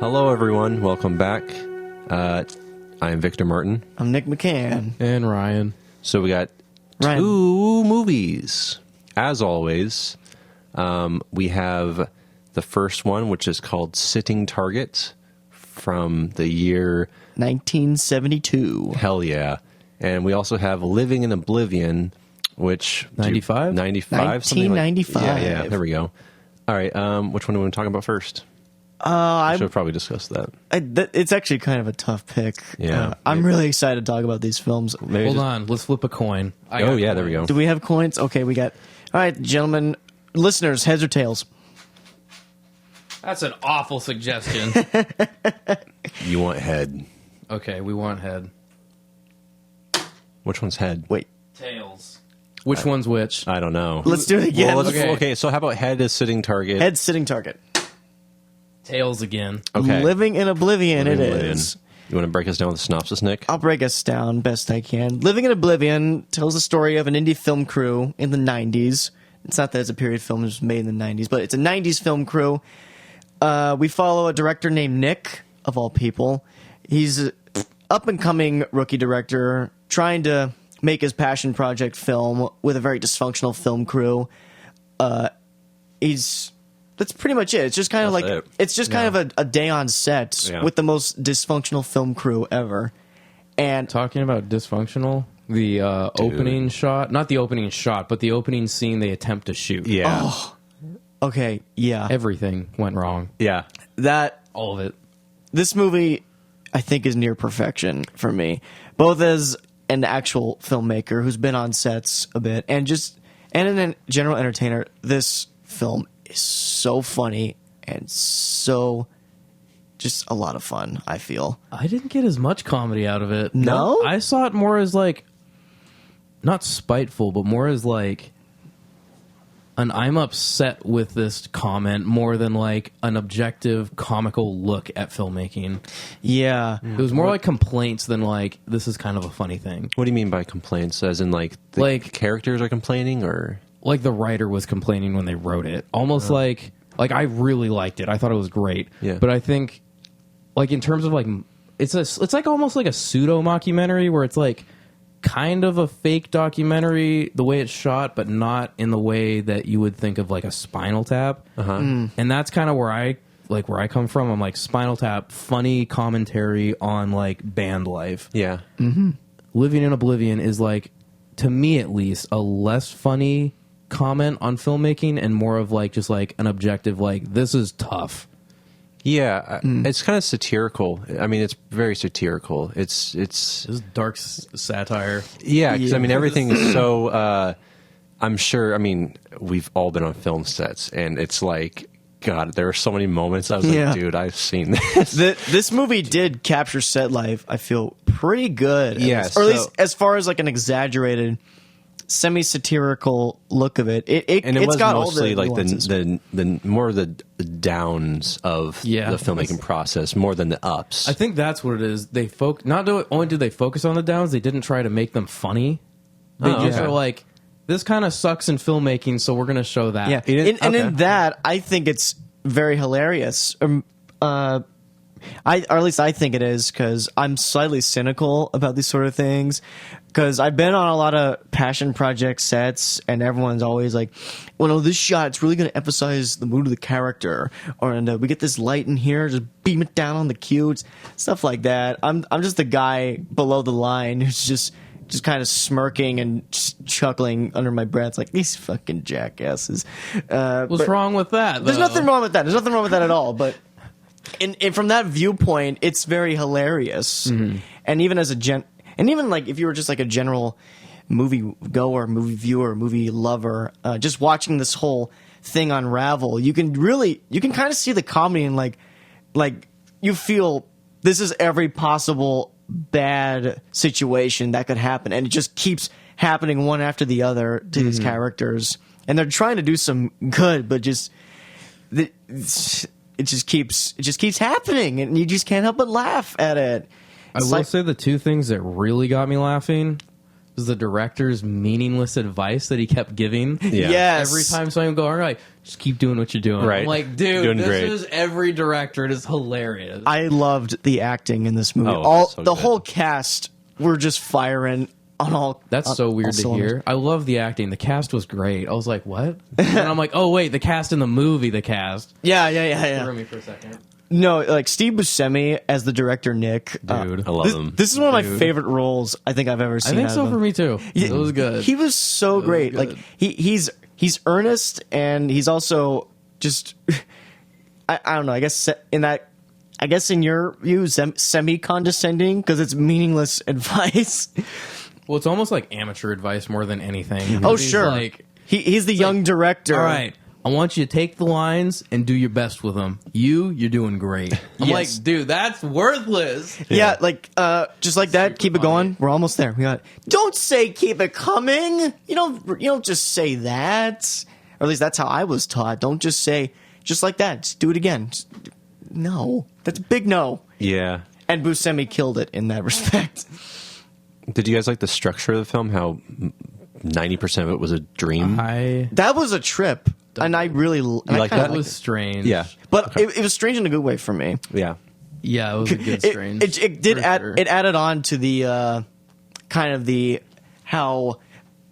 Hello, everyone. Welcome back. I'm Victor Martin. I'm Nick McCann. And Ryan. So we got Ryan. two movies. As always, we have the first one, which is called Sitting Target from the year... 1972. Hell yeah. And we also have Living in Oblivion, which... 95? 95? Something like- 1995. Yeah, there we go. All right, which one do we want to talk about first? I Should have probably discussed that. it's actually kind of a tough pick. Yeah. I'm really excited to talk about these films. Maybe Hold just- on, let's flip a coin. Oh, yeah, there we go. Do we have coins? Okay, we got... All right, gentlemen, listeners, heads or tails? That's an awful suggestion. You want head. Okay, we want head. Which one's head? Wait, Tails. Which one's which? I don't know. let's do it again. Well, let's- Okay. okay, so how about head is sitting target? Head sitting target. Tails again. Okay. Living in Oblivion Living it in Oblivion. is. You want to break us down with the synopsis, Nick? I'll break us down best I can. Living in Oblivion tells the story of an indie film crew in the 90s. It's not that it's a period film, it was made in the 90s, but it's a 90s film crew. We follow a director named Nick, of all people. He's an up-and-coming rookie director trying to make his passion project film with a very dysfunctional film crew. That's pretty much it. It's just kind of That's like it. it's just kind of a day on set Yeah. with the most dysfunctional film crew ever. And Talking about dysfunctional, the opening shot, not the opening shot, but the opening scene they attempt to shoot. Yeah. okay, yeah, Everything went wrong. Yeah. that All of it. this movie I think is near perfection for me, both as an actual filmmaker who's been on sets a bit and a general entertainer. This film is so funny and so just a lot of fun, I feel. I didn't get as much comedy out of it. No? I saw it more as like, not spiteful, but more as like an I'm upset with this comment more than like an objective comical look at filmmaking. Yeah. It was more like complaints than like, this is kind of a funny thing. What do you mean by complaints? As in, like, the Like- characters are complaining, or? Like the writer was complaining when they wrote it. Almost like I really liked it. I thought it was great. Yeah. But I think like in terms of like it's like almost like a pseudo mockumentary where it's like kind of a fake documentary the way it's shot, but not in the way that you would think of like a Spinal Tap. And that's kind of where I come from. I'm like Spinal Tap, funny commentary on like band life. Yeah. Living in Oblivion is like, to me at least, a less funny comment on filmmaking and more of like just like an objective like, this is tough. Yeah. It's kind of satirical. I mean, it's very satirical. It's This is dark satire. yeah, because I mean, Yeah. everything is so, I'm sure, I mean, we've all been on film sets, and it's like, God, there are so many moments I was Yeah. like, dude, I've seen this. This movie did capture set life, I feel, pretty good. Yeah, or at least so- as far as like an exaggerated, semi-satirical look of it. And it it's was got mostly all the like nuances. the more of the downs of Yeah. the filmmaking process more than the ups. I think that's what it is. They not only did they focus on the downs, they didn't try to make them funny. They Oh, just okay. were like, this kind of sucks in filmmaking, so we're going to show that. Yeah, didn't- and in okay. that, I think it's very hilarious. Or at least I think it is, because I'm slightly cynical about these sort of things. Because I've been on a lot of passion project sets, and everyone's always like, "Well, no, this shot's really going to emphasize the mood of the character," or "And we get this light in here, just beam it down on the cue," stuff like that. I'm just the guy below the line who's just kind of smirking and just chuckling under my breath, like, these fucking jackasses. What's But wrong with that? There's though? nothing wrong with that. There's nothing wrong with that at all. But and from that viewpoint, it's very hilarious. And even as and even like if you were just like a general movie goer, movie viewer, movie lover, just watching this whole thing unravel, you can kind of see the comedy and like you feel this is every possible bad situation that could happen, and it just keeps happening one after the other to these characters, and they're trying to do some good, but it just keeps happening, and you just can't help but laugh at it. I will say the two things that really got me laughing was the director's meaningless advice that he kept giving. Yeah. Yes. Every time someone would go, all right, just keep doing what you're doing. Right. I'm like, dude, Doing this great. is every director. It is hilarious. I loved the acting in this movie. Oh, so the good. whole cast were just firing on all. That's on so all weird to cylinders. hear. I love the acting. The cast was great. I was like, what? And I'm like, oh, wait, the cast in the movie, the cast. Yeah. Threw me for a second. No, like Steve Buscemi as the director, Nick. Dude. I love him. This is one of my Dude. favorite roles I think I've ever I seen. think out so of for him. me, too. It was good. He was so great. good. Like he's earnest and he's also just I don't know. I guess in your view, semi condescending because it's meaningless advice. Well, it's almost like amateur advice more than anything. Oh He's sure, Like, he's the young director. all right, I want you to take the lines and do your best with them. You're doing great. I'm Yes. like, dude, that's worthless. Yeah, like just like that. Keep it funny. going. We're almost there. We got. Don't say keep it coming. You don't just say that. Or at least that's how I was taught. Don't just say just like that. Just do it again. No, that's a big no. Yeah. And Buscemi killed it in that respect. Did you guys like the structure of the film? How 90% of it was a dream? That was a trip, and I really like kinda that? That was strange. Yeah. But it was strange in a good way for me. Yeah. Yeah, it was a good strange. It did for add sure. it added on to the kind of the how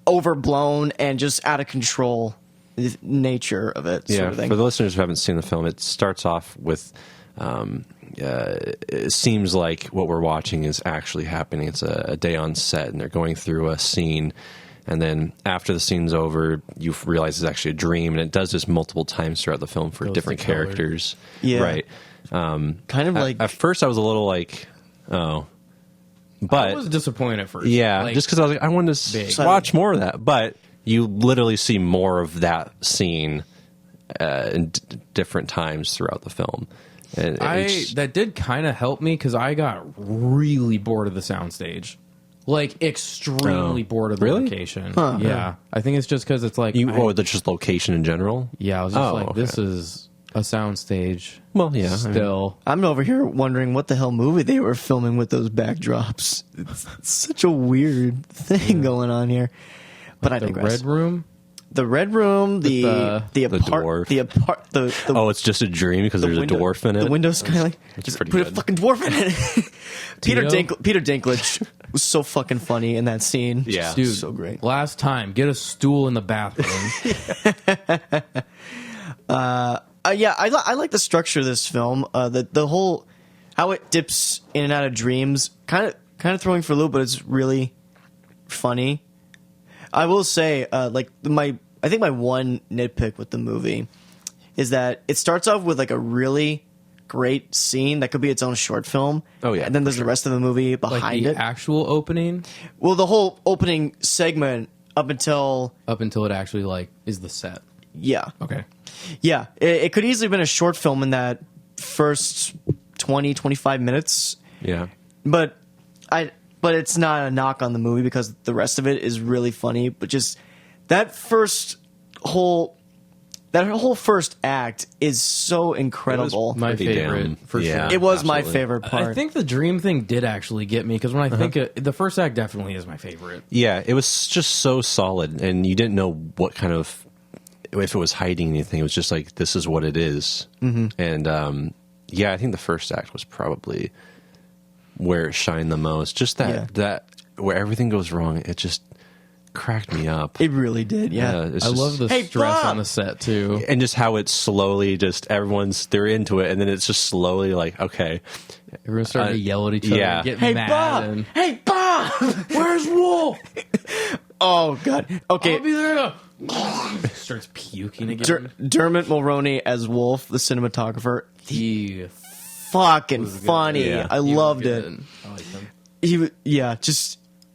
overblown and just out of control nature of it. Yeah, sort of thing. for the listeners who haven't seen the film, it starts off with it seems like what we're watching is actually happening. It's a day on set, and they're going through a scene, and then after the scene's over, you realize it's actually a dream, and it does this multiple times throughout the film for Goes different to color. characters. Yeah. Right. kind of like At first, I was a little like, oh. But I was disappointed at first. yeah, Like, just because I was like, I wanted to big. watch more of that. But you literally see more of that scene in different times throughout the film. And that did kind of help me because I got really bored of the soundstage. Like, extremely Oh. bored of the Really? location. Yeah. I think it's just because it's like... or just location in general. yeah, I was just like, okay. this is a soundstage. Well, yeah, I mean- Still. I'm over here wondering what the hell movie they were filming with those backdrops. It's such a weird thing going on here. But I The digress. Red Room? The red room, the dwarf. the Oh, it's just a dream because there's window- a dwarf in it. The window skylight. That's Just pretty put a good. fucking dwarf in it. Peter Tito? Dinklage was so fucking funny in that scene. Yeah. Dude, so great. Last time, get a stool in the bathroom. Yeah, I like the structure of this film. The whole how it dips in and out of dreams, kind of throwing for a loop, but it's really funny. I will say, I think my one nitpick with the movie is that it starts off with like a really great scene that could be its own short film. Oh, yeah, and then for there's the rest of the movie Like behind the it. actual opening Well, the whole opening segment up until up until it actually, like, is the set. yeah. Okay. Yeah, it could easily have been a short film in that first 20, 25 minutes, Yeah. but it's not a knock on the movie because the rest of it is really funny. But just that whole first act is so incredible. My Pretty favorite, damn- for yeah. sure. It was my absolutely. favorite part. I think the dream thing did actually get me because when I think the first act definitely is my favorite. Yeah, it was just so solid, and you didn't know what kind of if it was hiding anything. It was just like this is what it is. Mm-hmm. And yeah, I think the first act was probably where it shined the most. Just that where everything goes wrong, it just cracked me up. It really did. Yeah. It's I just- love the Hey, stress Bob! on the set too. and just how it's slowly just they're into it, and then it's just slowly like okay, Everyone's starting to yell at each other, yeah. and get Hey mad, Bob! and Hey Bob! where's Wolf? Oh god. Okay. I'll be there. Starts puking again. Dermot Mulroney as Wolf, the cinematographer. He Fucking funny. Yeah. I loved it. I like him.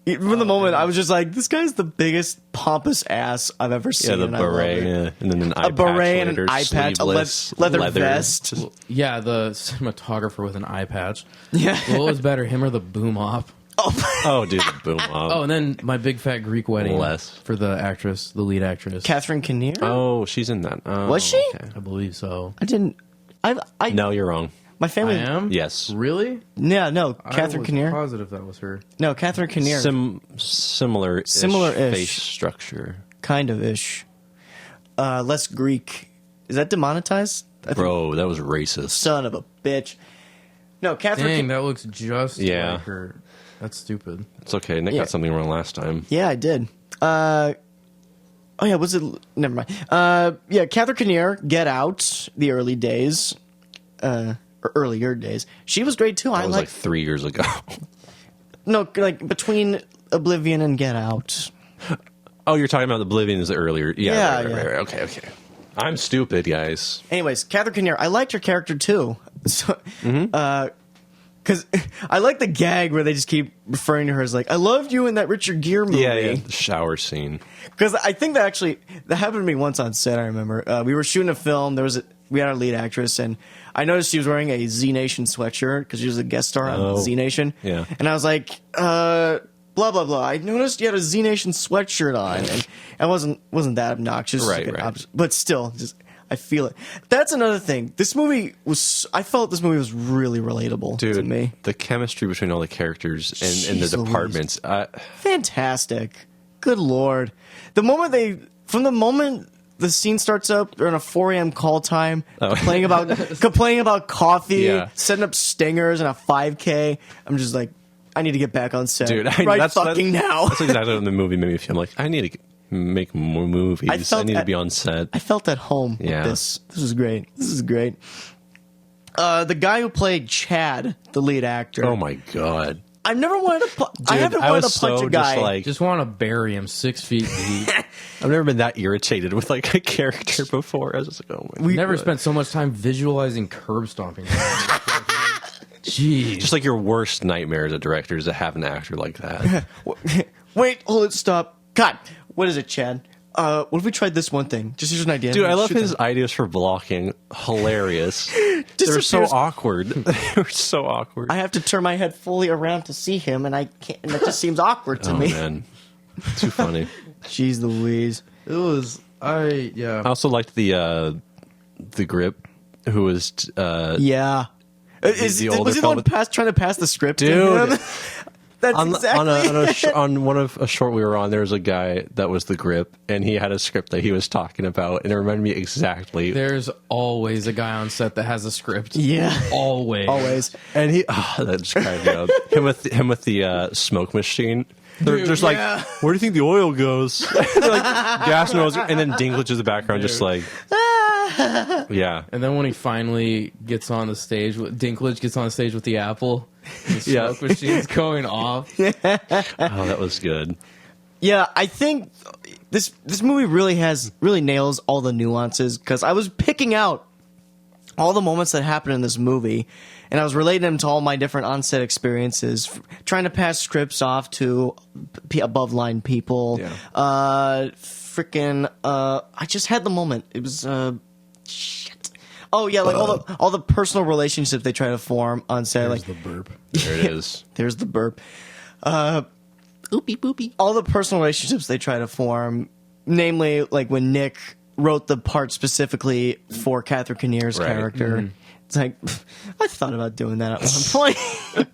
From the moment I was just like, this guy's the biggest pompous ass I've ever seen. yeah, the and I love beret, it. yeah, and then an eye A beret patch and an later, eye patch, a sleeveless, leather vest. Just- Yeah, the cinematographer with an eye patch. Yeah. What was better, him or the boom op? oh, dude, the boom off. Oh, and then my big fat Greek wedding Less. for the actress, the lead actress. Catherine Kinnear? Oh, she's in that. Oh, Was she? okay. I believe so. I didn't. I No, you're wrong. My I family. am. Yes. Really? Yeah, no, Catherine I was Kinnear. positive that was her. No, Catherine Kinnear. Similar-ish Similar-ish. face structure. Kind of ish. Less Greek. Is that demonetized? I think- Bro, that was racist. Son of a bitch. No, Catherine. Dang, that looks just Yeah. like her. That's stupid. It's okay. Nick Yeah. got something wrong last time. Yeah, I did. Oh yeah, was it? Never mind. Yeah, Catherine Kinnear, Get Out, the early days, or earlier days. She was great too. That I was like. like 3 years ago. No, like between Oblivion and Get Out. Oh, you're talking about Oblivion is the earlier. Yeah, Yeah, right, yeah. right. Okay. I'm stupid, guys. Anyways, Catherine Kinnear, I liked her character too. So, because I like the gag where they just keep referring to her as like, "I loved you in that Richard Gere movie." Yeah. The shower scene. Because I think that happened to me once on set. I remember we were shooting a film. We had our lead actress, and I noticed she was wearing a Z Nation sweatshirt because she was a guest star on Z Nation. Yeah. And I was like, blah blah blah. I noticed you had a Z Nation sweatshirt on, and I wasn't that obnoxious, Right. but still, just I feel it. That's another thing. I felt this movie was really relatable Dude, to me. the chemistry between all the characters and the Jeez Louise. departments. Fantastic. Good lord. From the moment the scene starts up, they're in a 4 a.m. call time, complaining about coffee, Yeah. setting up stingers and a 5K. I'm just like, I need to get back on set. Dude, now. That's exactly what the movie made me feel. I'm like, I need to make more movies. I need to be on set. I felt at home Yeah. with this. This is great. The guy who played Chad, the lead actor. Oh my god. I've never wanted to. I haven't I wanted was to punch so a guy. just like Just want to bury him 6 feet deep. I've never been that irritated with like a character before. I was just like, oh my Never god. spent so much time visualizing curb stomping. Jeez. Just like your worst nightmare as a director is to have an actor like that. Wait, hold it, stop. God, what is it, Chad? What if we tried this one thing? Just here's an idea. Dude, I love Shoot his that. ideas for blocking. Hilarious. They're so appears- awkward. They were so awkward. I have to turn my head fully around to see him, and I can't. And that just seems awkward to Oh me. man, too funny. Jeez Louise. It was. I also liked the grip, who was Yeah. Was he older the one fellow- trying to pass the script to Dude. him? That's exactly on a short we were on. There was a guy that was the grip, and he had a script that he was talking about, and it reminded me exactly. There's always a guy on set that has a script. Yeah. Always. And that just cracked me up. Him with the smoke machine. They're just like, yeah. where do you think the oil goes? They're like gas nose, and then Dinklage in the background, just like, yeah. And then when he finally gets on the stage, Dinklage gets on the stage with the apple, the Yeah. smoke machine's going off. Oh, that was good. Yeah, I think this movie really nails all the nuances, because I was picking out all the moments that happened in this movie, and I was relating them to all my different on-set experiences, trying to pass scripts off to above line people. Yeah. I just had the moment. It was shit. Oh yeah, like all the personal relationships they try to form on set. There's Like the burp. There it is. there's the burp. Oopie boopie. All the personal relationships they try to form, namely, like when Nick wrote the part specifically for Catherine Kinnear's Right. character. It's like, I thought about doing that at one point.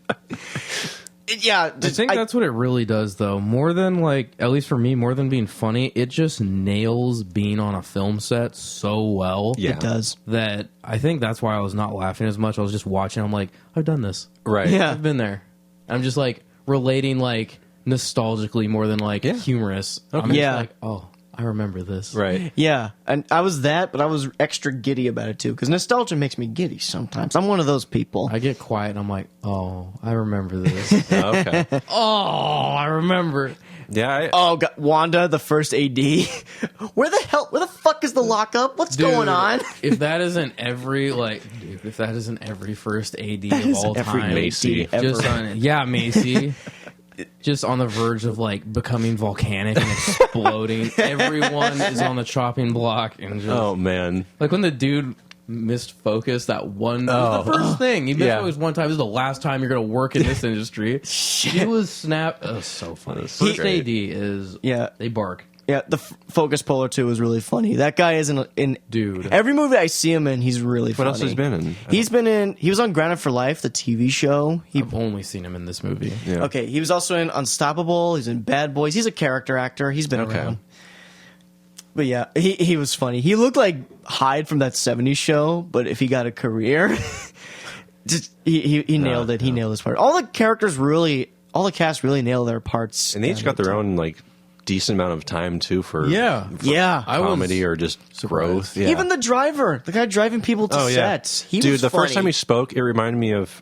Yeah, I think that's what it really does, though. More than, like, at least for me, more than being funny, it just nails being on a film set so well. Yeah. it does. That I think that's why I was not laughing as much. I was just watching. I'm like, I've done this. Right. Yeah. I've been there. I'm just like relating like nostalgically more than like humorous. I'm just Yeah. like, oh, I remember this. Right. Yeah, and I was that, but I was extra giddy about it too, because nostalgia makes me giddy sometimes. I'm one of those people. I get quiet and I'm like, oh, I remember this. Okay. Oh, I remember. Yeah. Oh, God, Wanda, the first AD. Where the fuck is the lockup? What's Dude, going on? if that isn't every if that isn't every first AD of all Every time, Macy. AD ever. just on, Macy. Just on the verge of like becoming volcanic and exploding. Everyone is on the chopping block and just Oh man. like when the dude missed focus that one. It was the first thing he missed Yeah. focus one time. This is the last time you're gonna work in this industry. He was snapped. Oh, so funny. First great. AD is Yeah. they bark. Yeah, the Focus Puller 2 was really funny. That guy is in Dude. every movie I see him in. He's really funny. What else has he been in? He was on Grounded for Life, the TV show. I've only seen him in this movie. Yeah. Okay, he was also in Unstoppable. He's in Bad Boys. He's a character actor. He's been around. But yeah, he was funny. He looked like Hyde from that 70s show, but if he got a career, just he nailed it. He nailed his part. All the cast really nailed their parts. And they each got their own like decent amount of time too for Yeah. comedy or just growth. Yeah. Even the driver, the guy driving people to sets. He Dude, was the first funny. time he spoke, it reminded me of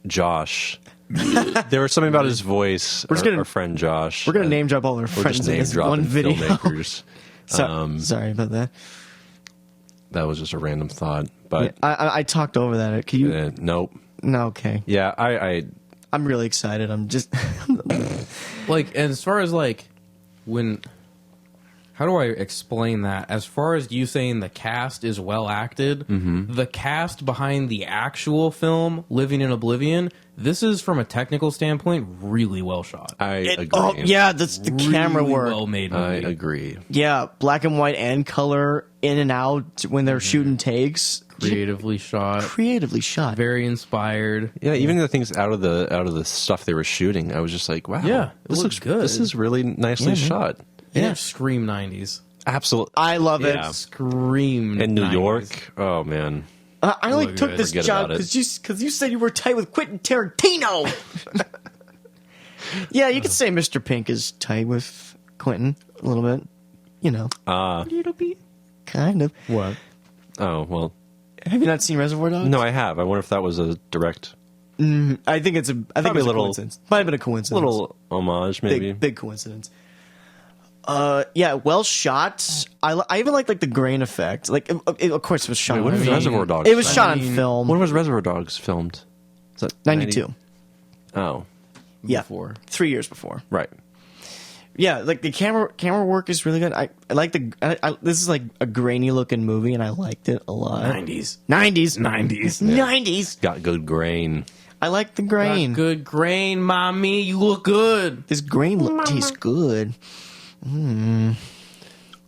Josh. There was something about his voice. Our friend Josh. We're gonna name drop all our We're friends just in name this one dropping video. filmmakers. Sorry about that. That was just a random thought, but I talked over that. Can you? nope. No, okay. Yeah, I'm really excited. I'm just. Like, and as far as like how do I explain that? As far as you saying the cast is well acted, the cast behind the actual film Living in Oblivion, this is from a technical standpoint really well shot. I agree. Oh yeah, that's the camera Really work. well made movie. I agree. Yeah, black and white and color in and out when they're shooting takes. Creatively shot, Creatively shot. very inspired. Yeah, even the things out of the stuff they were shooting, I was just like, wow. Yeah, it this looks looks good. This is really nicely shot. Yeah, scream 90s. Absolutely. I love it. Yeah. Scream In New 90s. York, oh man. I only Look took good. this Forget job about it. because you said you were tight with Quentin Tarantino. Yeah, you could say Mr. Pink is tight with Quentin a little bit. You know, little bit, kind of. What? Oh well. Have you not seen Reservoir Dogs? No, I have. I wonder if that was a direct I think it's a Probably a little- coincidence. Might have been a coincidence. little homage, maybe. big coincidence. Yeah, well shot. I even like the grain effect. Like, of course, it was shot. Wait, what on is film. Reservoir Dogs? It was filmed? shot on mean, film. When was Reservoir Dogs filmed? Is that 92. Oh, Yeah, Before. 3 years before. right. Yeah, like the camera work is really good. I like this is like a grainy looking movie, and I liked it a lot. 90s. 90s. Got good grain. I like the grain. Got good grain, mommy. You look good. This grain tastes good.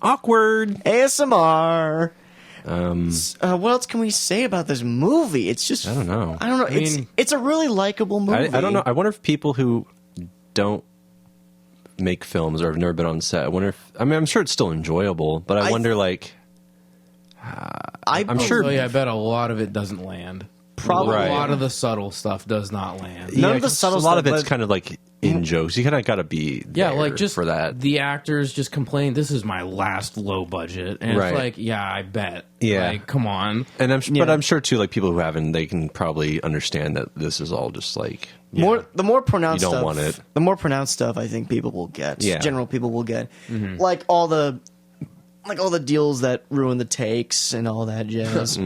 Awkward. ASMR. What else can we say about this movie? It's just I don't know. mean- It's a really likable movie. I don't know. I wonder if people who don't make films or have never been on set, I wonder if, I mean, I'm sure it's still enjoyable, but I wonder, like, I'm sure. I bet a lot of it doesn't land. Probably. Right. A lot of the subtle stuff does not land. None of the 'cause subtle a lot of stuff, it's but- kind of like in jokes. You kind of got to be Yeah, there like just for that. the actors just complain, this is my last low budget. And Right. it's like, yeah, I bet. Yeah. Like, come on. And but Yeah. I'm sure too, like people who haven't, they can probably understand that this is all just like The more pronounced You don't stuff, want it. the more pronounced stuff I think people will get. Yeah. General people will get. Like all the deals that ruin the takes and all that jazz.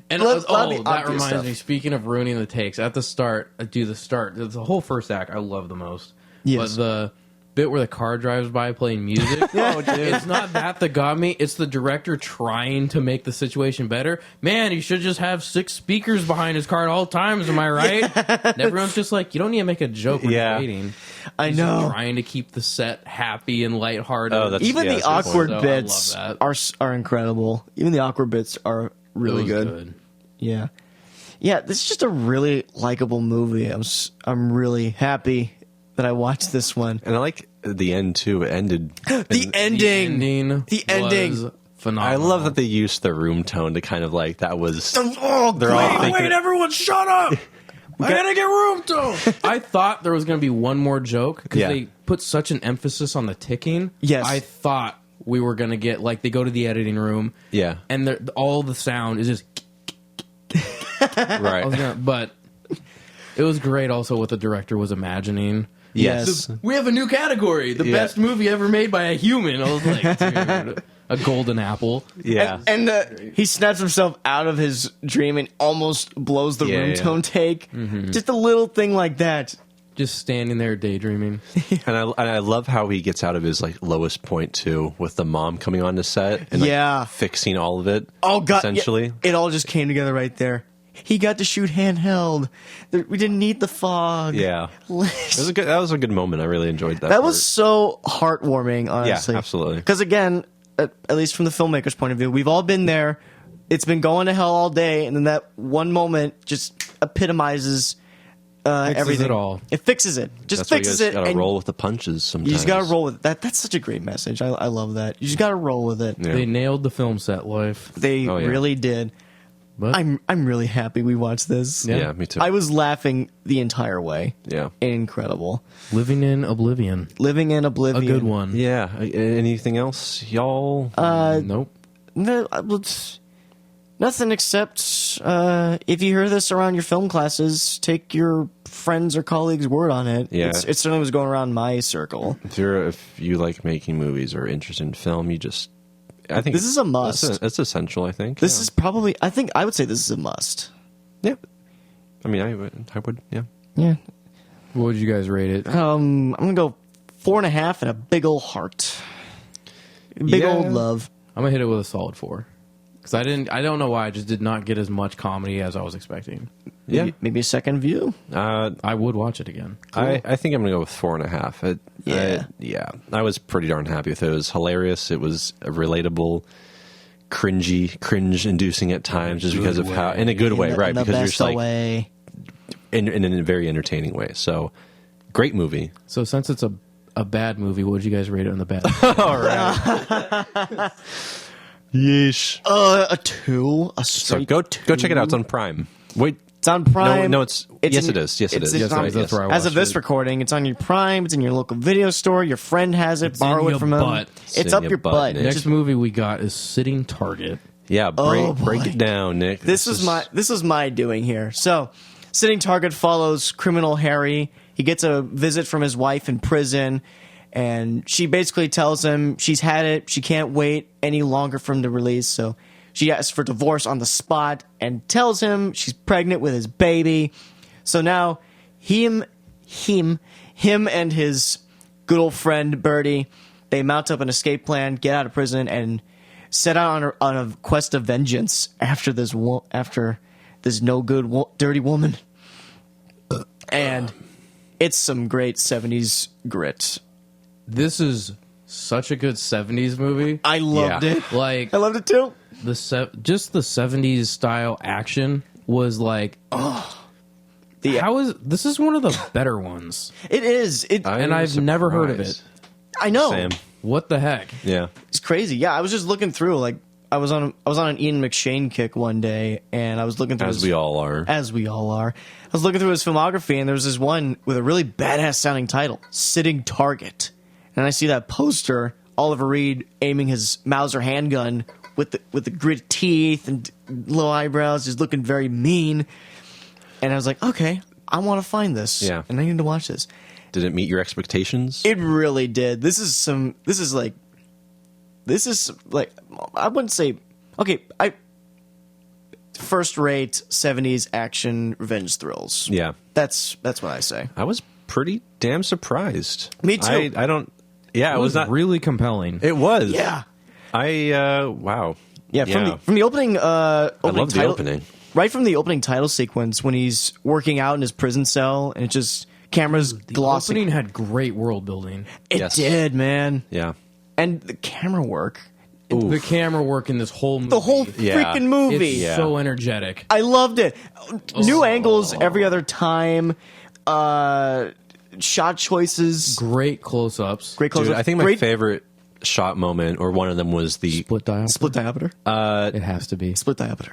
And Let- let oh, me that obvious reminds stuff. me. Speaking of ruining the takes, at the start, the whole first act I love the most. Yes. But the bit where the car drives by playing music, Oh, dude. it's not that got me. It's the director trying to make the situation better. Man, he should just have 6 speakers behind his car at all times. Am I right? And everyone's just like, you don't need to make a joke when Yeah. you're waiting. I He's know. trying to keep the set happy and lighthearted. Oh, that's- Even yeah, the that's a good point. awkward So I bits love are incredible. Even the awkward bits are It really was good. Yeah. Yeah, this is just a really likable movie. I'm really happy that I watched this one. And I like the end too. It ended. The ending. The ending. was I phenomenal. love that they used the room tone to kind of like that was. Oh, They're all great. thinking, everyone, shut up! I gotta get room tone. I thought there was gonna be one more joke because Yeah. they put such an emphasis on the ticking. Yes. I thought we were gonna get like they go to the editing room. Yeah. and all the sound is just. right. But it was great. Also, what the director was imagining. Yes. We have a new category: the Yeah. best movie ever made by a human. I was like, dude, a golden apple. Yeah. And he snaps himself out of his dream and almost blows the Yeah, room yeah. tone take. Just a little thing like that. Just standing there daydreaming. And I love how he gets out of his like lowest point too, with the mom coming on the set and like, Yeah. fixing all of it. Oh god! essentially. Yeah, it all just came together right there. he got to shoot handheld. We didn't need the fog. Yeah. That was a good moment. I really enjoyed that. That part. was so heartwarming, honestly. Yeah, absolutely. Because again, at least from the filmmaker's point of view, we've all been there. It's been going to hell all day, and then that one moment just epitomizes everything. it all. It fixes it. Just That's why fixes you it. guys gotta and roll with the punches sometimes. You just gotta roll with it. That's such a great message. I love that. You just gotta roll with it. Yeah. They nailed the film set life. They Oh, yeah. really did. But I'm really happy we watched this. Yeah, me too. I was laughing the entire way. Yeah. Incredible. living in Oblivion. Living in A Oblivion. good one. Yeah. Anything else, y'all? Nope. No, it's nothing except if you hear this around your film classes, take your friends or colleagues' word on it. Yeah. It certainly was going around my circle. If you like making movies or interested in film, I think This is a must. It's essential. I think This is probably, I would say this is a must. Yeah. I mean, I would. Yeah. Yeah. What would you guys rate it? I'm gonna go 4.5 and a big old heart. Big Yeah. old love. I'm gonna hit it with a solid 4. Because I don't know why I just did not get as much comedy as I was expecting. Yeah. Maybe a second view. I would watch it again. I think I'm gonna go with 4.5. Yeah. I was pretty darn happy with it. It was hilarious. It was relatable, cringe-inducing at times, just because of how, in a good way, right? In the Because you're best just like way. in a very entertaining way. So, great movie. So since it's a bad movie, what would you guys rate it on the bad? All right. Yeesh. A 2. A So straight go 2. check it out. It's on Prime. Wait. It's on Prime. No, yes, it is. Yes, it is. it's Yes, on- right, that's yes. where I As of watched this it. recording, it's on your Prime. It's in your local video store. Your friend has it. It's Borrow in it your from him. butt. It's up your butt. Nick. Next Just- movie we got is Sitting Target. Yeah, Oh, break boy. it down, Nick. This is my doing here. So, Sitting Target follows criminal Harry. He gets a visit from his wife in prison, and she basically tells him she's had it. She can't wait any longer for him to release. So she asks for divorce on the spot and tells him she's pregnant with his baby. So now him and his good old friend Birdie, they mount up an escape plan, get out of prison, and set out on a quest of vengeance after this no good dirty woman. And it's some great 70s grit. This is such a good 70s movie. I loved Yeah. it. Like I loved it too. just the 70s style action was like this is one of the better ones. It is. And I've never heard of it. I know. Sam. What the heck? Yeah. It's crazy. Yeah, I was just looking through. Like, I was on an Ian McShane kick one day, and I was looking through As we all are. as we all are. I was looking through his filmography, and there was this one with a really badass sounding title, "Sitting Target," and I see that poster, Oliver Reed aiming his Mauser handgun with the gritted teeth and low eyebrows, just looking very mean. And I was like, okay, I want to find this, Yeah. and I need to watch this. Did it meet your expectations? It really did. This is like I wouldn't say okay. First rate 70s action revenge thrills. Yeah. That's what I say. I was pretty damn surprised. Me too. I don't. Yeah, It was not. really compelling. It was. Yeah. Wow. Yeah, from the opening I love the title, opening. right from the opening title sequence when he's working out in his prison cell and it just cameras The glossing. opening had great world building. It Yes. did, man. Yeah. And the camera work, The camera work in this whole movie. the whole Yeah. freaking movie. It's Yeah. so energetic. I loved it. New angles every other time. Shot choices. Great close-ups. Great close. Dude, I think my great favorite shot moment, or one of them, was the Split dial. split diopter. It has to be. Split diopter.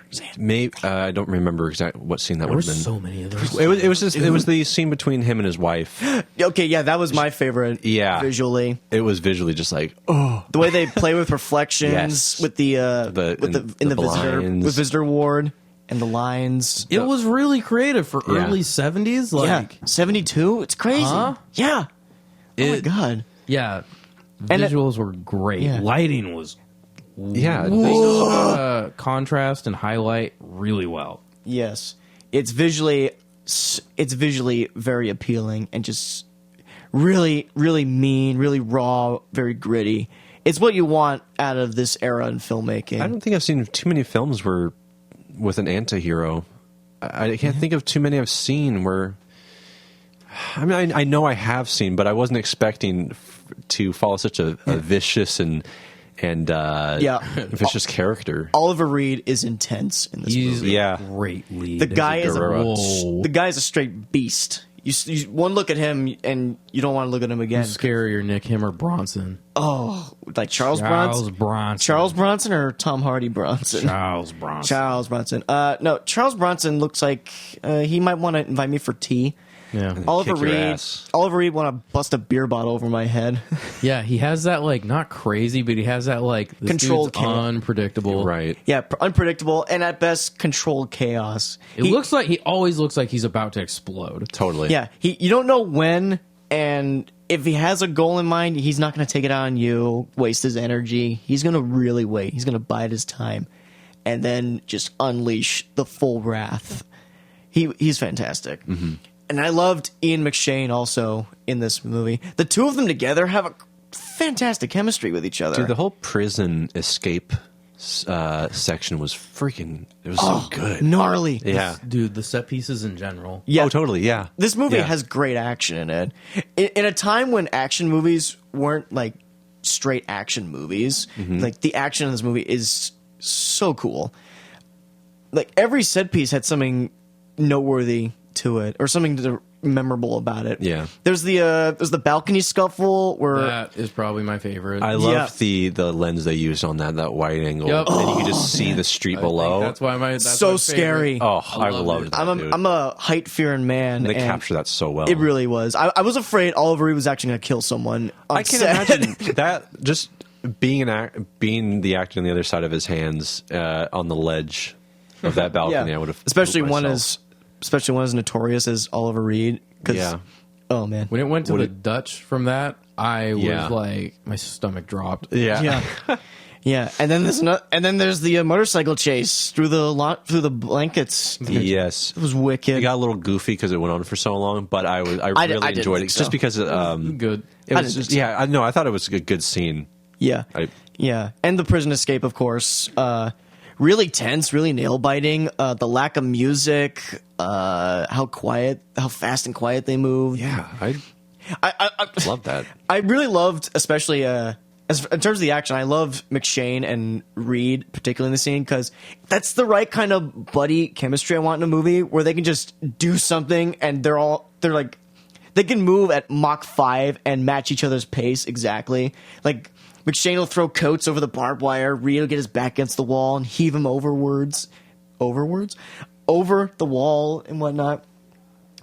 I don't remember exactly what scene that There were would have been. so many of those. It was the scene between him and his wife. Okay, yeah, that was my favorite. Yeah. Visually, It was visually just like, oh, the way they play with reflections Yes. with the and the visitor blinds. with visitor ward and the lines. It was really creative for Yeah. early 70s. Like, Yeah, 72. It's crazy. Huh? Yeah. Oh my It- god. yeah. And it- Visuals were great. Yeah. Lighting was yeah. contrast and highlight really well. Yes, it's visually very appealing and just really, really mean, really raw, very gritty. It's what you want out of this era in filmmaking. I don't think I've seen too many films with an anti-hero. I can't think of too many I've seen where. I mean, I know I have seen, but I wasn't expecting to follow such a vicious and vicious character. Oliver Reed is intense in this He's movie. a great lead. The guy is Whoa. the guy is a straight beast. You one look at him and you don't want to look at him again. Scarier, Nick, him, or Bronson? Oh, like Charles Bronson. Charles Bronson or Tom Hardy Bronson? Charles Bronson. Charles Bronson. No, Charles Bronson looks like he might want to invite me for tea. Yeah. Oliver Kick your Reed. ass. Oliver Reed want to bust a beer bottle over my head. Yeah, he has that, like, not crazy, but he has that, like, this Controlled dude's chaos. unpredictable. Right. Yeah, unpredictable and at best controlled chaos. He always looks like he's about to explode. Totally. Yeah, you don't know when, and if he has a goal in mind, he's not going to take it out on you, waste his energy. He's going to really wait. He's going to bide his time, and then just unleash the full wrath. He's fantastic. Mm-hmm. And I loved Ian McShane also in this movie. The two of them together have a fantastic chemistry with each other. Dude, the whole prison escape section was freaking. It was so good. Gnarly. Yeah. Dude, the set pieces in general. Yeah. Oh, totally. Yeah. This movie Yeah. has great action in it. In a time when action movies weren't like straight action movies, like the action in this movie is so cool. Like every set piece had something noteworthy to it or something memorable about it. Yeah. There's the balcony scuffle where That is probably my favorite. I loved the lens they used on that wide angle, Yep. and you could just see the street I think below. that's why that's so my scary. favorite. Oh, I loved that. I'm dude. a height fearing man. They and capture that so well. It really was. I was afraid Oliver Reed was actually going to kill someone. On I can set. imagine that just being the actor on the other side of his hands on the ledge of that balcony. I would have, especially one as notorious as Oliver Reed. 'Cause- Yeah. Oh man. When it went to Would the it- Dutch from that, I was Yeah. like, my stomach dropped. Yeah. Yeah. Yeah, and then there's the motorcycle chase through the blankets. Yes. It was wicked. It got a little goofy because it went on for so long, but I really didn't enjoyed it think just so. because Good. it I was didn't just think I thought it was a good scene. Yeah. Yeah. And the prison escape, of course. Really tense, really nail biting. The lack of music, how fast and quiet they move. Yeah, I love that. I really loved, especially in terms of the action, I love McShane and Reed, particularly in the scene, because that's the right kind of buddy chemistry I want in a movie where they can just do something and they're like, they can move at Mach 5 and match each other's pace exactly. Like, McShane will throw coats over the barbed wire, Reed will get his back against the wall and heave him over the wall and whatnot.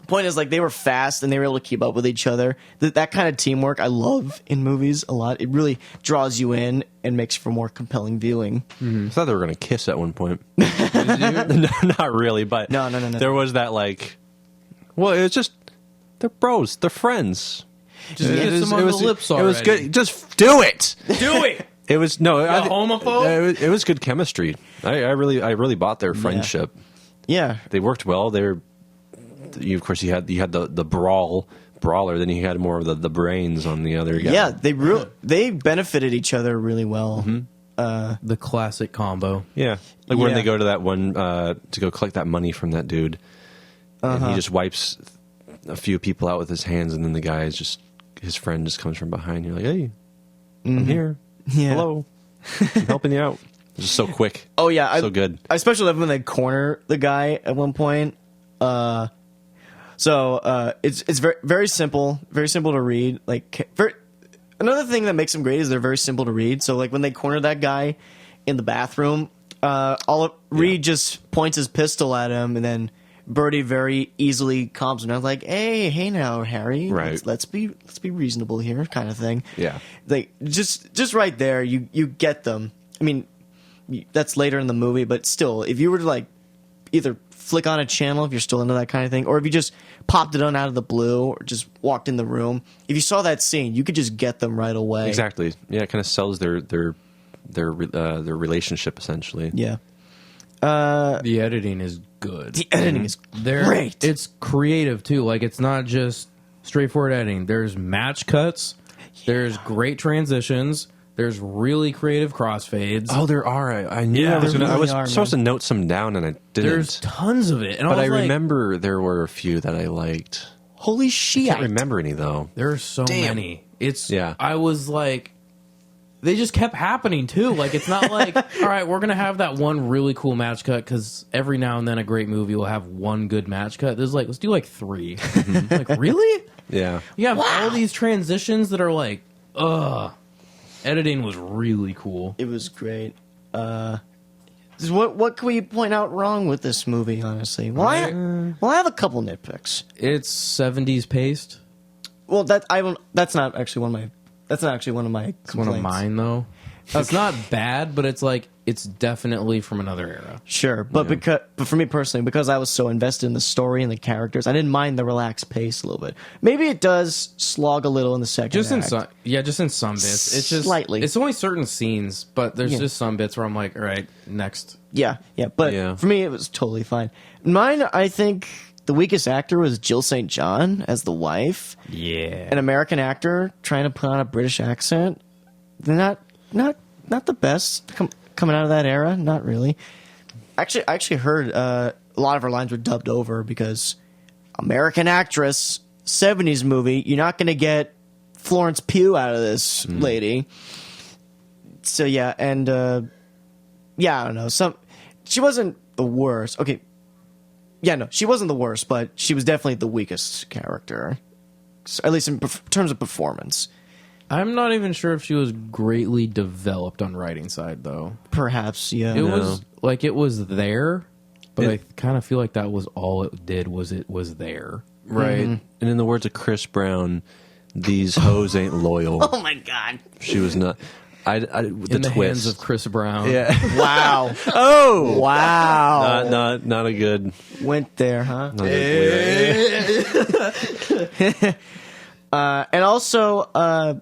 Point is, like, they were fast and they were able to keep up with each other. That kind of teamwork I love in movies a lot. It really draws you in and makes for more compelling viewing. I thought they were going to kiss at one point. No, not really, but No. there was that like, well, it was just they're bros, they're friends. Just get some on the lips It was already. good. Just do it. Do it! It was no. A homophobe? It was good chemistry. I really bought their friendship. Yeah. They worked well. Of course, you had the brawler. Then you had more of the brains on the other guy. Yeah, they benefited each other really well. The classic combo. Yeah, like when Yeah. they go to that one to go collect that money from that dude, and he just wipes a few people out with his hands, and then the guy is just his friend just comes from behind. You're like, hey, I'm here. Yeah. Hello, I'm helping you out. It's just so quick. Oh yeah, so good. I especially love when they corner the guy at one point. It's very very simple to read. Like another thing that makes them great is they're very simple to read. So like when they corner that guy in the bathroom, Reed just points his pistol at him, and then Birdie very easily calms him down, like, "Hey now, Harry, Right. let's be reasonable here," kind of thing. Yeah. Like just right there, you get them. I mean, that's later in the movie, but still, if you were to like either flick on a channel if you're still into that kind of thing, or if you just popped it on out of the blue or just walked in the room, if you saw that scene, you could just get them right away. Exactly. Yeah, it kind of sells their relationship essentially. Yeah. The editing is good. The editing is great. It's creative too. Like it's not just straightforward editing. There's match cuts. There's great transitions. There's really creative crossfades. Oh, there are. I knew Yeah, I was there gonna. I really was are, supposed man. to note some down, and I didn't. There's tons of it. And but I was like, remember there were a few that I liked. Holy I shit! can't remember any though. there are so Damn. many. It's Yeah. I was like, they just kept happening too. Like it's not like, all right, we're gonna have that one really cool match cut because every now and then a great movie will have one good match cut. There's like, let's do like 3. Like really? Yeah. You have all these transitions that are like, ugh. Editing was really cool. It was great. What can we point out wrong with this movie? Honestly, well, I have a couple nitpicks. It's 70s paced. Well, that's not actually one of my. That's not actually one of my It's one complaints. of mine though. It's not bad, but it's like it's definitely from another era. Sure, but but for me personally, because I was so invested in the story and the characters, I didn't mind the relaxed pace a little bit. Maybe it does slog a little in the second Just in act. some, just in some bits. It's just Slightly. It's only certain scenes, but there's Yeah. just some bits where I'm like, all right, next. Yeah, but Yeah. for me, it was totally fine. Mine, I think the weakest actor was Jill St. John as the wife, Yeah, an American actor trying to put on a British accent. They're not the best coming out of that era. Not really. I actually heard a lot of her lines were dubbed over because American actress, 70s movie. You're not going to get Florence Pugh out of this lady. So yeah, and yeah, I don't know. She wasn't the worst. Okay. Yeah, no, she wasn't the worst, but she was definitely the weakest character, so, at least in terms of performance. I'm not even sure if she was greatly developed on writing side though. Perhaps, yeah. It was like it was there, but I kind of feel like that was all it did was it was there. Right. And in the words of Chris Brown, these hoes ain't loyal. Oh my god! She was not. The In the twist. hands of Chris Brown. Yeah. Wow! Oh. Wow! Not a good. Went there, huh? Not a good way. And also,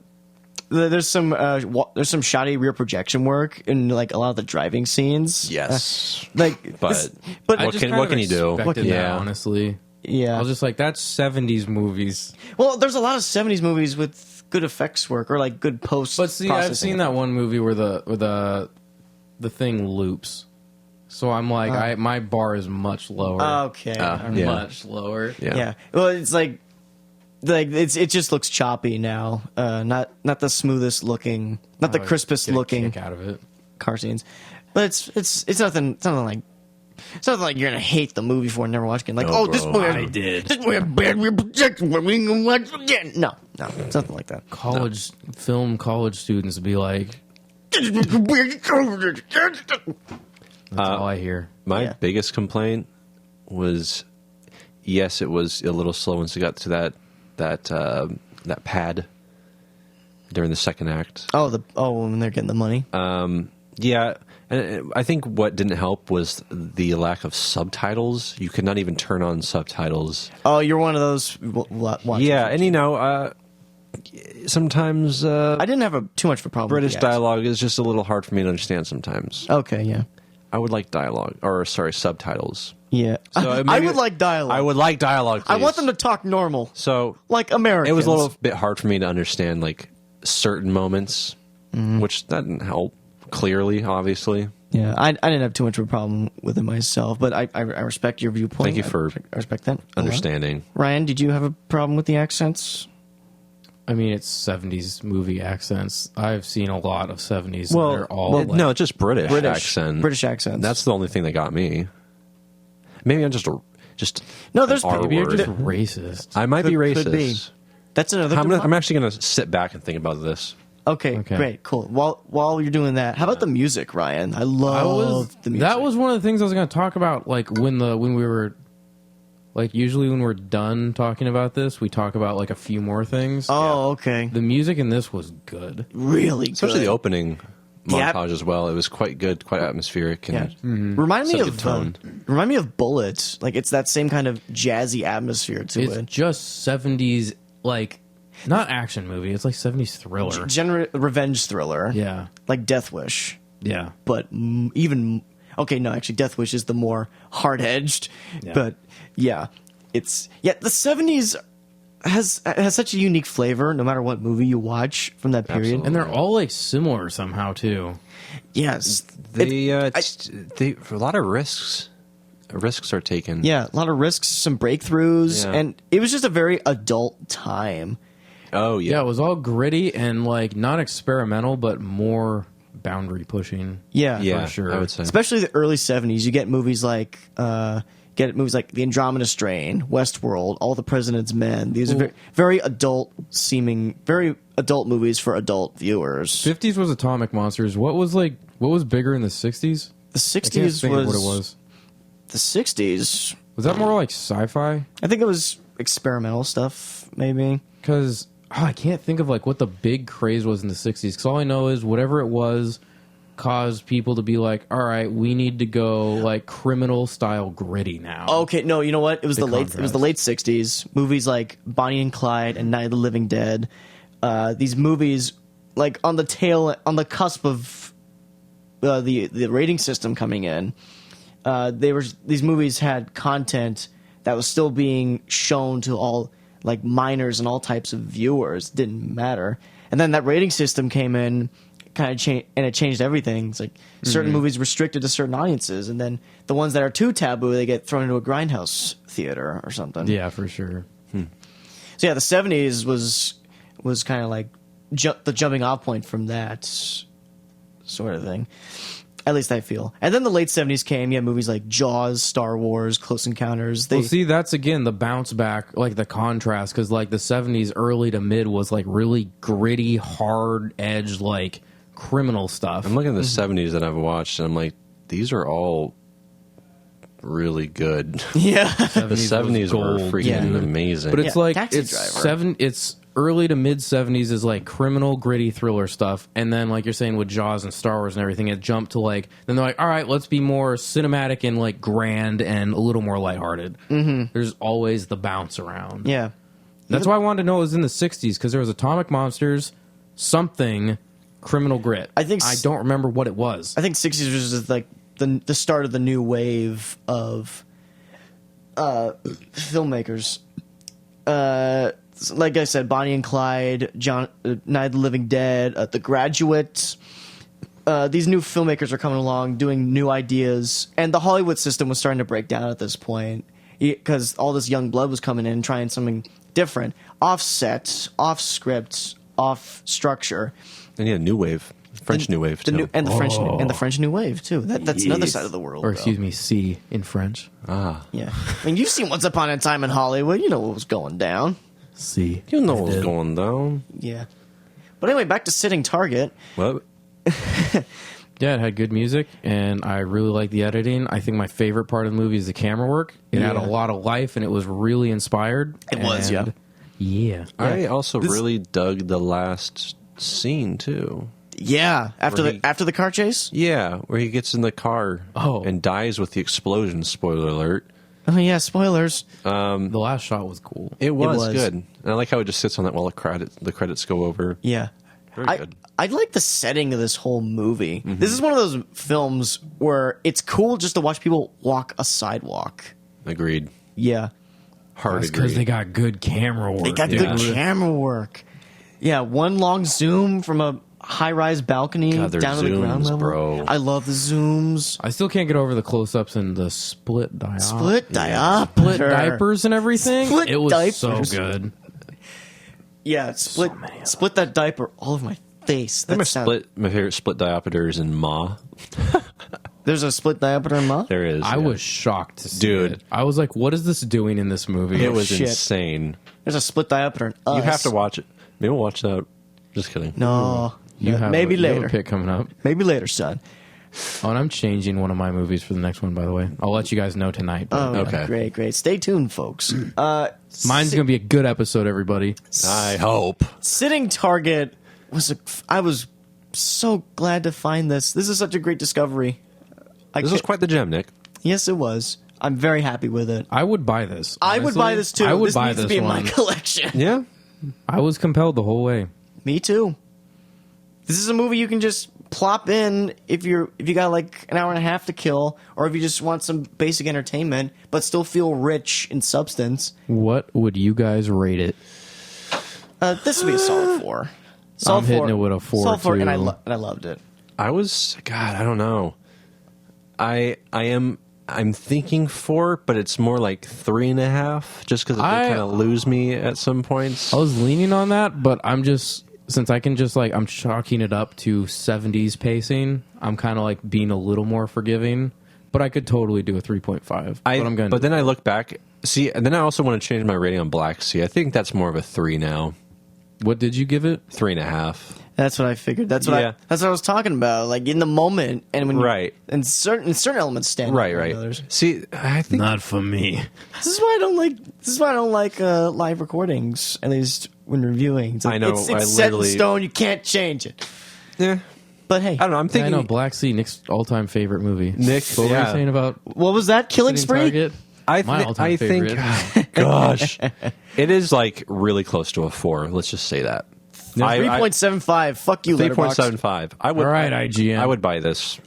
there's some shoddy rear projection work in like a lot of the driving scenes. Yes. Like, But but I What just can- kind what of can you do? expected that, Yeah. honestly. yeah. I was just like, that's 70s movies. Well, there's a lot of '70s movies with good effects work or like good post. But see, I've seen that one movie where the thing loops. So I'm like, my bar is much lower. Okay. Yeah. Much lower. Yeah. Yeah. Well, it's like it just looks choppy now. Not the smoothest looking, not the I crispest get a looking kick out of it. car scenes. But it's nothing like you're gonna hate the movie for and never watch again. Like, No, oh, this bro. movie, I did. This movie had bad rear projection. When we can watch it again? No, it's nothing like that. College students would be like, that's all I hear. My Yeah. biggest complaint was, yes, it was a little slow once it got to that pad during the second act. When they're getting the money. Yeah, and I think what didn't help was the lack of subtitles. You could not even turn on subtitles. Oh, you're one of those. Watchers. Yeah, and sometimes I didn't have too much of a problem. British with the accent. dialogue is just a little hard for me to understand sometimes. Okay, yeah, I would like subtitles. yeah. So I maybe- would like dialogue. I would like dialogue. I want please. them to talk normal, So like Americans. it was a little bit hard for me to understand like certain moments, which that didn't help. Clearly, obviously. Yeah, I didn't have too much of a problem with it myself, but I respect your viewpoint. Thank you for I respect that. a lot. Understanding. Ryan, did you have a problem with the accents? I mean, it's 70s movie accents. I've seen a lot of 70s. and they're all like, no, just British accent. British accents. That's the only thing that got me. Maybe I'm just No, there's an R maybe you're word. just racist. I might be Could racist. be. That's another. I'm actually going to sit back and think about this. Okay, great, cool. While you're doing that, how about the music, Ryan? I love the music. That was one of the things I was going to talk about. Like when we were, like usually when we're done talking about this, we talk about like a few more things. Oh, okay. The music in this was good. Really Especially good. the opening Yeah. montage as well. It was quite good, quite atmospheric. Yeah. And Remind me Set a of good tone. Remind me of Bullets. Like it's that same kind of jazzy atmosphere to It's it. just 70s, like not action movie. It's like 70s thriller. Revenge thriller. Yeah, Like Death Wish. yeah. But okay, no, actually Death Wish is the more hard-edged. Yeah. But yeah, the 70s has such a unique flavor no matter what movie you watch from that period. Absolutely. And they're all like similar somehow too. Yes. They a lot of risks are taken. Yeah, a lot of risks, some breakthroughs, Yeah. and it was just a very adult time. Oh Yeah, yeah. it was all gritty and like not experimental, but more boundary pushing. Yeah. Yeah, for sure. I would say. Especially the early 70s, you get movies like The Andromeda Strain, Westworld, All the President's Men. These are very adult seeming, very adult movies for adult viewers. 50s was Atomic Monsters. What was bigger in the 60s? The I can't 60s think of was what it was. the 60s. Was that more like sci-fi? I think it was experimental stuff, maybe. Because I can't think of like what the big craze was in the 60s. Because all I know is whatever it was caused people to be like, all right, we need to go like criminal style gritty now. Okay, no, you know what? It was the contrast. late 60s. Movies like Bonnie and Clyde and Night of the Living Dead. These movies like on the cusp of the rating system coming in. These movies had content that was still being shown to all like minors and all types of viewers. Didn't matter. And then that rating system came in, kind of changed, and it changed everything. It's like certain movies restricted to certain audiences, and then the ones that are too taboo, they get thrown into a grindhouse theater or something. Yeah, for sure. So yeah, the 70s was kind of like the jumping off point from that sort of thing. At least I feel. And then the late 70s came. You had movies like Jaws, Star Wars, Close Encounters. Well, see, that's again the bounce back, like the contrast, because like the 70s early to mid was like really gritty, hard edge, like criminal stuff. I'm looking at the 70s that I've watched, and I'm like, these are all really good. Yeah. The 70s were gold. freaking Yeah. amazing. But it's Yeah, like Taxi it's Driver. It's early to mid 70s is like criminal gritty thriller stuff, and then like you're saying with Jaws and Star Wars and everything, it jumped to like then they're like, all right, let's be more cinematic and like grand and a little more lighthearted. Mm-hmm. There's always the bounce around. Yeah. That's why I wanted to know it was in the 60s, because there was Atomic Monsters, something, Criminal Grit. I think I don't remember what it was. I think 60s was just like the start of the new wave of filmmakers. Like I said, Bonnie and Clyde, Night of the Living Dead, The Graduate. These new filmmakers are coming along, doing new ideas, and the Hollywood system was starting to break down at this point because all this young blood was coming in, trying something different, offset, off script, off structure. and yeah, New Wave. French New Wave, too. And the French New Wave too. That's another side of the world. Or though. excuse me, C in French. Yeah, I mean, you've seen Once Upon a Time in Hollywood. You know what was going down. C. You know I what's did. going down. Yeah, but anyway, back to Sitting Target. What? Yeah, it had good music, and I really liked the editing. I think my favorite part of the movie is the camera work. It had a Yeah. lot of life, and it was really inspired. It was, yeah. And Yeah. I also This- really dug the last scene, too. Yeah, after Where the he- car chase. Yeah, where he gets in the car Oh. and dies with the explosion, spoiler alert. Oh yeah, spoilers. The last shot was cool. It was, was. good. And I like how it just sits on that while the credits go over. Yeah, Very I good. I like the setting of this whole movie. This is one of those films where it's cool just to watch people walk a sidewalk. Agreed. Yeah, Hard That's because agreed. they got good camera work. they got Yeah. good camera work. Yeah, one long zoom from a high-rise balcony God, they're down to the ground zooms, level. bro. I love the zooms. I still can't get over the close-ups and the split diopter. Split diopter. Split diapers and everything. Split it was diapers. so good. Yeah, split many of them. split that diaper all over my face. My That sound- my favorite split diopters in Ma. There's a split diaper in Ma. There is. I yeah. was shocked to see Dude. it. I was like, what is this doing in this movie? It was shit. insane. There's a split diaper in Us. You have to watch it. Maybe we'll watch that. Just kidding. No, You have maybe you have later. a pick coming up. Maybe later, son. Oh, and I'm changing one of my movies for the next one, by the way. I'll let you guys know tonight. but Oh, Okay. great. Stay tuned, folks. Mine's going to be a good episode, everybody. I hope. Sitting Target was I was so glad to find this. This is such a great discovery. This was quite the gem, Nick. Yes, it was. I'm very happy with it. I would buy this. I would honestly. buy this too. I would this buy needs this to be in my one. collection. Yeah. I was compelled the whole way. Me too. This is a movie you can just plop in if you got like an hour and a half to kill, or if you just want some basic entertainment but still feel rich in substance. What would you guys rate it? This would be a solid 4. Solid I'm hitting 4. it with a 4 Solid 4, too. and I loved it. I don't know. I'm thinking 4, but it's more like 3.5, just because it kind of lose me at some points. I was leaning on that, but I'm just, since I can just like, I'm chalking it up to 70s pacing, I'm kind of like being a little more forgiving, but I could totally do a 3.5. But then I look back, see, and then I also want to change my rating on Black Sea. I think that's more of a 3 now. What did you give it? 3.5. That's what I figured. That's what I was talking about. Like in the moment, and when and certain elements stand out right. others. See, I think Not for me. This is why I don't like live recordings. At least when reviewing, it's like, I know, it's set in stone. You can't change it. Yeah, but hey, I don't know. I'm thinking. I know Black Sea, Nick's all-time favorite movie. Nick, what were you saying about what was that? Killing Spree. Target? My all-time favorite. Gosh, it is like really close to a 4. Let's just say that. 3.75. Fuck you, Letterboxd. 3.75. I would. All right, IGN. I would buy this.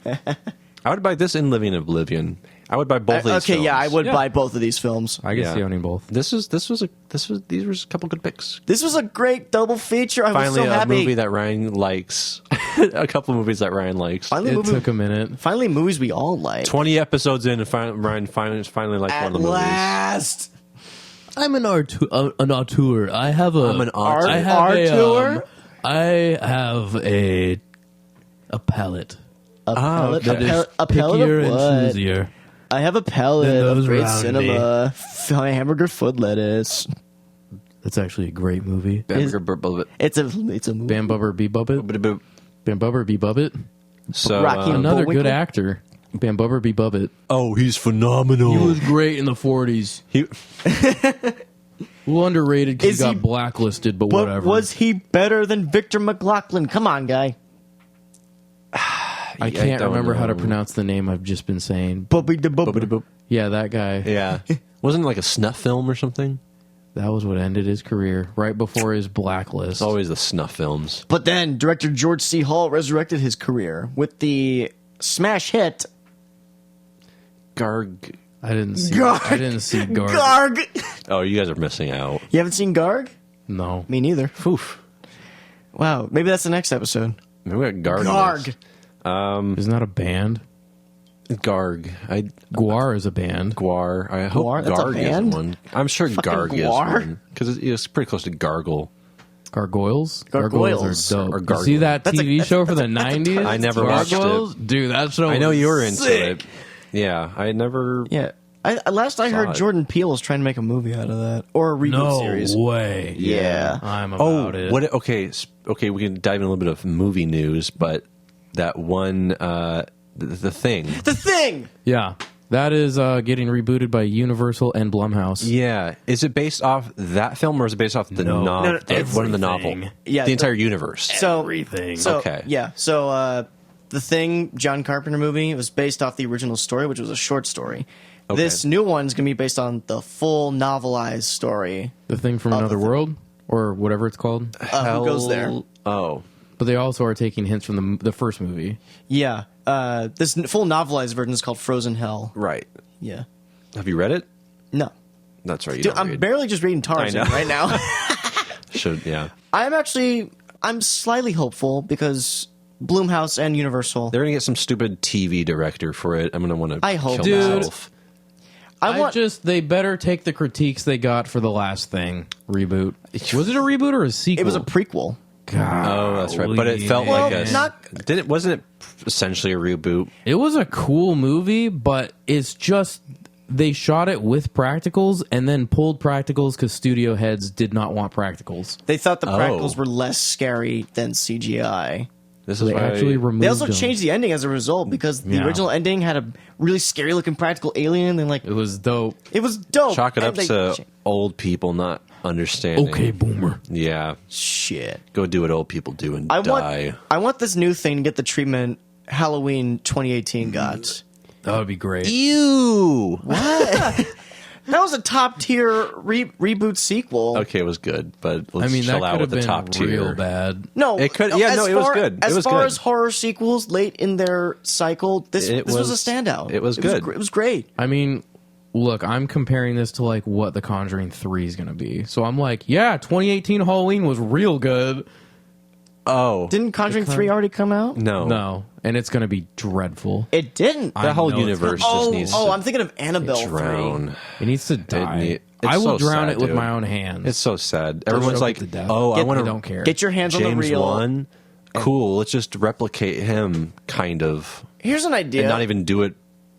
I would buy this in Living Oblivion. I would buy both of these. Okay, films. yeah, I would buy both of these films. I can see owning both. These were a couple good picks. This was a great double feature. I Finally, was so happy. a movie that Ryan likes. A couple of movies that Ryan likes. It took a minute. Finally, movies we all like. 20 episodes in, and Ryan finally liked one of the movies. At last. I'm an auteur. I have a. I'm an auteur. I have Auteur? I have a palette. A palette, That is a palette pickier of and what? choosier. I have a palette Than of those great around cinema. Hamburger foot lettuce. That's actually a great movie. It's a movie. Bam Bubber Bee Bubbit. Bam Bubber Bee Bubbit. So Rocky Another Bullwinkle? good actor. Bam Bubber Bee Bubbit. oh, he's phenomenal. He was great in the 40s. He- A little underrated because Is he got he- blacklisted, but But whatever. was he better than Victor McLaughlin? Come on, guy. I can't don't remember how to know. pronounce the name I've just been saying. Boop. Yeah, that guy. yeah, wasn't it like a snuff film or something? That was what ended his career, right before his blacklist. It's always the snuff films. But then director George C. Hall resurrected his career with the smash hit Garg. I didn't see. Garg. I didn't see Garg. Garg. Oh, you guys are missing out. You haven't seen Garg? No. Me neither. Oof. Wow, maybe that's the next episode. Maybe we got Garg. on this. Garg. Isn't that a band? Garg. Guar is a band. Guar. I hope Guar? That's a Garg band? is one. I'm sure Garg Guar? is one because it's pretty close to Gargle. Gargoyles? Gargoyles. are dope. Or You gargoyle. see that That's a- TV show for the that's a 90s? I never watched it. Gargoyles? Dude, that show I know was you were into sick. it. Yeah, I never. Yeah. Last I heard, it. Jordan Peele was trying to make a movie out of that. Or a reboot No series. way. Yeah. I'm Oh, about it. what? Okay. We can dive in a little bit of movie news, but that one, the thing. The Thing! Yeah. That is getting rebooted by Universal and Blumhouse. Yeah, is it based off that film or is it based off the No. novel? No, no, One of the novel. everything. Yeah, the entire universe. So, Everything. Okay. Yeah. So, The Thing, John Carpenter movie, was based off the original story, which was a short story. Okay. This new one's going to be based on the full novelized story. The Thing from Another World? Or whatever it's called. Who goes there? Oh, But they also are taking hints from the first movie. Yeah. This full novelized version is called Frozen Hell. right. Yeah. Have you read it? No. That's right. You Dude, don't I'm read. barely just reading Tarzan I know. right now. Should yeah. I'm slightly hopeful because Blumhouse and Universal. They're gonna get some stupid TV director for it. I'm gonna want to. I hope kill not. myself. They better take the critiques they got for the last thing reboot. Was it a reboot or a sequel? It was a prequel. God, Oh, that's right. But it felt Well, like a. not- Did it? Wasn't it essentially a reboot? It was a cool movie, but it's just they shot it with practicals and then pulled practicals because studio heads did not want practicals. They thought the Oh. practicals were less scary than CGI. This is They why actually removed They also them. changed the ending as a result because the Yeah. original ending had a really scary looking practical alien and like It was dope. it was dope. chalk it And up they to cha- old people not understanding. Okay, boomer. Yeah. shit. Go do what old people do and I die. want this new thing to get the treatment Halloween 2018 got. That would be great. Ew. That was a top tier reboot sequel. Okay, it was good, but let's I mean, that chill out could with have the top been real tier. bad. No, It could- yeah, no, it was good. It As was far good. as horror sequels late in their cycle, this was a standout. it was good. It was great. I mean, look, I'm comparing this to like what The Conjuring 3 is going to be. So I'm like, yeah, 2018 Halloween was real good. Oh, Didn't Conjuring 3 already come out? no. No, and it's going to be dreadful. It didn't. That whole know it's universe not- just needs to I'm thinking of Annabelle 3. drown. It needs to die. it's I will so drown sad, it with dude. my own hands. It's so sad. Everyone's choke like, it to death. "Oh, I Get- want I to don't care. Get your hands on the James reel. Wan. Cool. Let's just replicate him, kind of, Here's an idea. and not even do it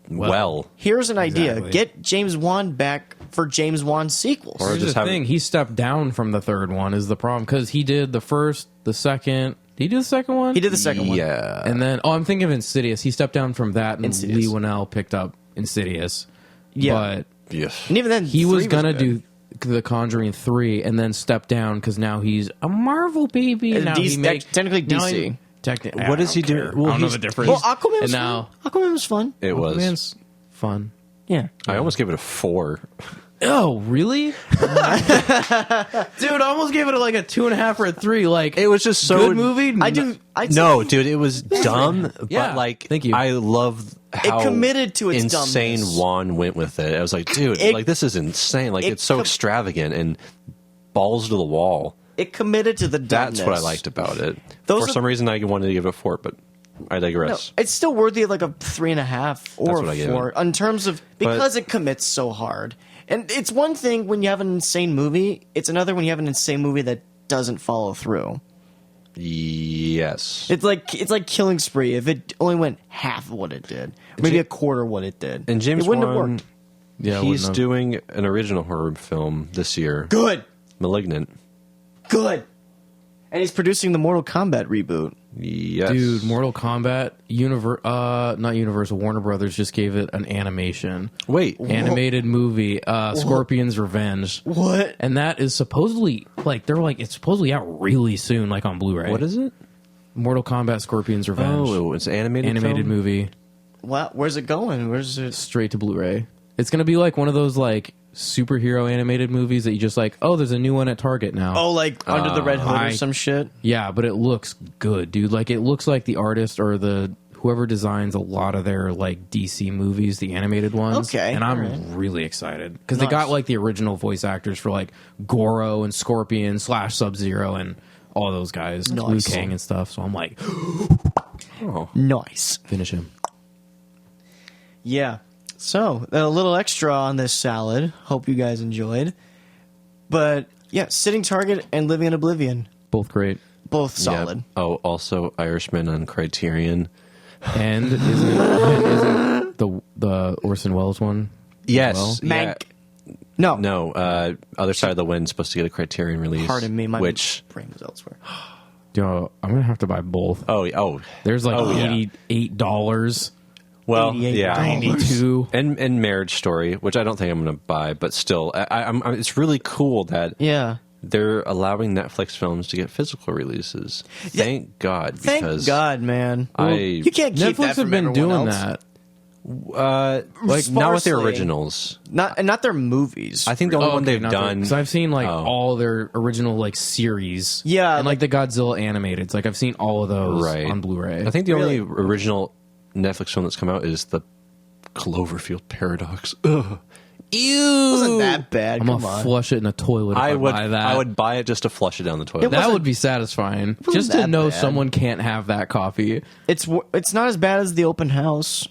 well. Here's an idea. Exactly. Get James Wan back for James Wan sequels. Or Here's just the have- thing. He stepped down from the third one is the problem because he did the first, the second. Did he do the second one? He did the second one. Yeah. And then, I'm thinking of Insidious. He stepped down from that, and Insidious. Lee Winnell picked up Insidious. Yeah. But Yeah. And even then, he 3 was gonna good. do The Conjuring 3 and then step down because now he's a Marvel baby. Now DC he makes technically now DC. he- techni- What I is he don't doing? care. Well, I don't know he's- the difference. Well, Aquaman was and now fun. Aquaman was fun. It was. Aquaman's fun. Yeah. I almost gave it a 4. Oh, really? Dude, I almost gave it like a 2.5 or a 3. Like, It was just so good movie. No, dude, it was dumb. Yeah. But like, Thank you. I love how committed to its insane dumbness. Juan went with it. I was like, dude, It- like this is insane. Like it it's so com- extravagant and balls to the wall. It committed to the dumbness. That's what I liked about it. Those For are- some reason, I wanted to give it a 4, but I No, digress. it's still worthy of like a 3.5 or what I a gave 4 it. in terms of because it commits so hard. And it's one thing when you have an insane movie. It's another when you have an insane movie that doesn't follow through. Yes. It's like Killing Spree. If it only went half of what it did, maybe a quarter of what it did, and James it wouldn't Wan, have worked. Yeah, he's wouldn't have. doing an original horror film this year, Good, Malignant. good. And he's producing the Mortal Kombat reboot. Yes, Dude, Mortal Kombat, not Universal, Warner Brothers just gave it an animation. Wait, Animated movie, Scorpion's Revenge. What? And that is supposedly, like, they're like, it's supposedly out really soon, like on Blu-ray. what is it? Mortal Kombat, Scorpion's Revenge. Oh, it's an animated film? movie, What? Where's it going? Where's it? straight to Blu-ray. It's going to be like one of those, like, superhero animated movies that you just like, oh, there's a new one at Target now. Oh, like Under the Red Hood or I- some shit. Yeah, but it looks good, dude. Like, it looks like the artist or whoever designs a lot of their like DC movies, the animated ones. Okay, and I'm alright. really excited because they Nice. got like the original voice actors for like Goro and Scorpion / Sub-Zero and all those guys, Liu Nice. Kang and stuff. So I'm like, Nice. finish him. Yeah. So, a little extra on this salad. Hope you guys enjoyed. But, yeah, Sitting Target and Living in Oblivion. Both great. Both Yeah. solid. Oh, also Irishman on Criterion. And isn't the Orson Welles one? Yes. Well? Yeah. Mank. No. No, Other Side of the Wind supposed to get a Criterion release. Pardon me. My which brain was elsewhere. Yo, I'm gonna have to buy both. oh There's like Oh, yeah. $88. well $88. yeah 92. and Marriage Story, which I don't think I'm going to buy, but still, I'm it's really cool that Yeah. they're allowing Netflix films to get physical releases. Thank God, Thank because God, man. I You can't keep Netflix that have from been everyone doing else. that. like not with their Sparsely. originals. Not their movies. I think the only one they've done. because I've seen like Oh. all their original like series. Yeah, and like the Godzilla animateds. Like I've seen all of those Right. on Blu-ray. I think the Really? only original Netflix film that's come out is the Cloverfield Paradox. Ugh. Ew. wasn't that bad. I'm Come gonna on. flush it in the toilet. If I would buy that. I would buy it just to flush it down the toilet. It That wasn't- would be satisfying. Just to that know bad. someone can't have that coffee. It's not as bad as The Open House.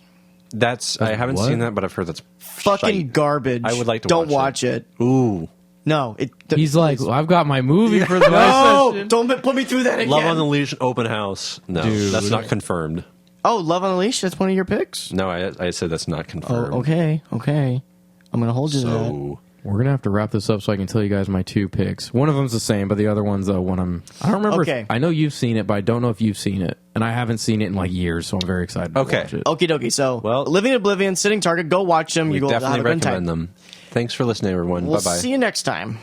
That's I haven't what? seen that, but I've heard that's Fucking shite. garbage. I would like to Don't watch watch it. Ooh. No. He's like, well, I've got my movie for the no, session. don't put me through that again. Love on the Leash open house. No, Dude. that's not confirmed. Oh, Love on the Leash. That's one of your picks. No, I said that's not Oh, confirmed. okay. I'm gonna hold you to that. So We're gonna have to wrap this up so I can tell you guys my two picks. One of them's the same, but the other one's one I don't remember. Okay. I know you've seen it, but I don't know if you've seen it, and I haven't seen it in like years, so I'm very excited. Okay. to watch it. Okie dokie. So, Well- Living in Oblivion, Sitting Target. Go watch them. we You will have definitely a good time. recommend them. Thanks for listening, everyone. We'll Bye bye. see you next time.